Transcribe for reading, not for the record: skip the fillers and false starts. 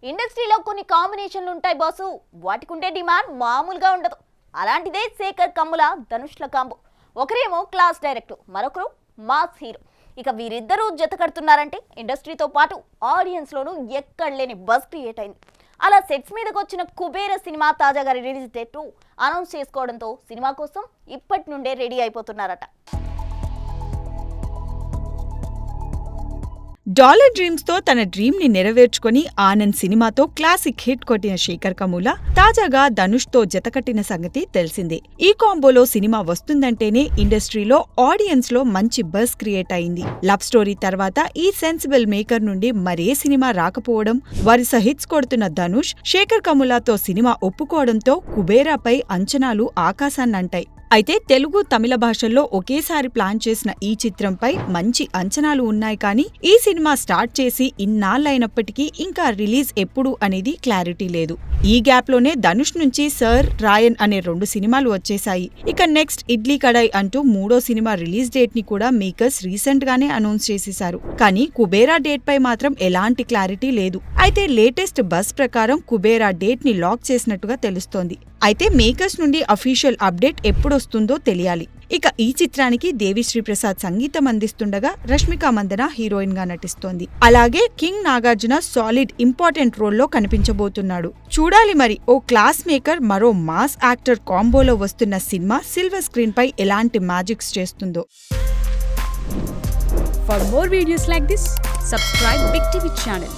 ఇండస్ట్రీలో కొన్ని కాంబినేషన్లు ఉంటాయి బాసు. వాటికుండే డిమాండ్ మామూలుగా ఉండదు. అలాంటిదే శేఖర్ కమ్ముల ధనుష్ల కాంబో. ఒకరేమో క్లాస్ డైరెక్టర్, మరొకరు మాస్ హీరో. ఇక వీరిద్దరూ జత కడుతున్నారంటే ఇండస్ట్రీతో పాటు ఆడియన్స్లోనూ ఎక్కడ లేని బజ్ క్రియేట్ అయింది. అలా సెట్స్ మీదకి వచ్చిన కుబేర సినిమా తాజాగా రిలీజ్ డేట్ అనౌన్స్ చేసుకోవడంతో సినిమా కోసం ఇప్పటి నుండే రెడీ అయిపోతున్నారట. డాలర్ డ్రీమ్స్ తో తన డ్రీమ్ ని నెరవేర్చుకుని ఆనంద్ సినిమాతో క్లాసిక్ హిట్ కొట్టిన శేఖర్ కమ్ముల తాజాగా ధనుష్ తో జతకట్టిన సంగతి తెలిసిందే. ఈ కాంబోలో సినిమా వస్తుందంటేనే ఇండస్ట్రీలో ఆడియన్స్ లో మంచి బజ్ క్రియేట్ అయింది. లవ్ స్టోరీ తర్వాత ఈ సెన్సిబుల్ మేకర్ నుండి మరే సినిమా రాకపోవడం, వరుస హిట్స్ కొడుతున్న ధనుష్ శేఖర్ కమ్ములతో సినిమా ఒప్పుకోవడంతో కుబేరాపై అంచనాలు ఆకాశాన్నంటాయి. అయితే తెలుగు, తమిళ భాషల్లో ఒకేసారి ప్లాన్ చేసిన ఈ చిత్రంపై మంచి అంచనాలు ఉన్నాయి. కానీ ఈ సినిమా స్టార్ట్ చేసి ఇన్నాళ్లైనప్పటికీ ఇంకా రిలీజ్ ఎప్పుడు అనేది క్లారిటీ లేదు. ఈ గ్యాప్ లోనే ధనుష్ నుంచి సర్, రాయన్ అనే 2 సినిమాలు వచ్చేశాయి. ఇక నెక్స్ట్ ఇడ్లీ కడాయ్ అంటూ 3వ సినిమా రిలీజ్ డేట్ ని కూడా మేకర్స్ రీసెంట్ గానే అనౌన్స్ చేసేశారు. కానీ కుబేరా డేట్ పై మాత్రం ఎలాంటి క్లారిటీ లేదు. అయితే లేటెస్ట్ బస్ ప్రకారం కుబేరా డేట్ ని లాక్ చేసినట్టుగా తెలుస్తోంది. అయితే మేకర్స్ నుండి అఫీషియల్ అప్డేట్ ఎప్పుడొస్తుందో తెలియాలి. ఇక ఈ చిత్రానికి దేవిశ్రీ ప్రసాద్ సంగీతం అందిస్తుండగా రష్మిక మందన హీరోయిన్ గా నటిస్తోంది. అలాగే కింగ్ నాగార్జున సాలిడ్ ఇంపార్టెంట్ రోల్లో కనిపించబోతున్నాడు. చూడాలి మరి ఓ క్లాస్ మేకర్ మరో మాస్ యాక్టర్ కాంబోలో వస్తున్న సినిమా సిల్వర్ స్క్రీన్ పై ఎలాంటి మ్యాజిక్స్ చేస్తుందో. For more videos like this, subscribe Big TV channel.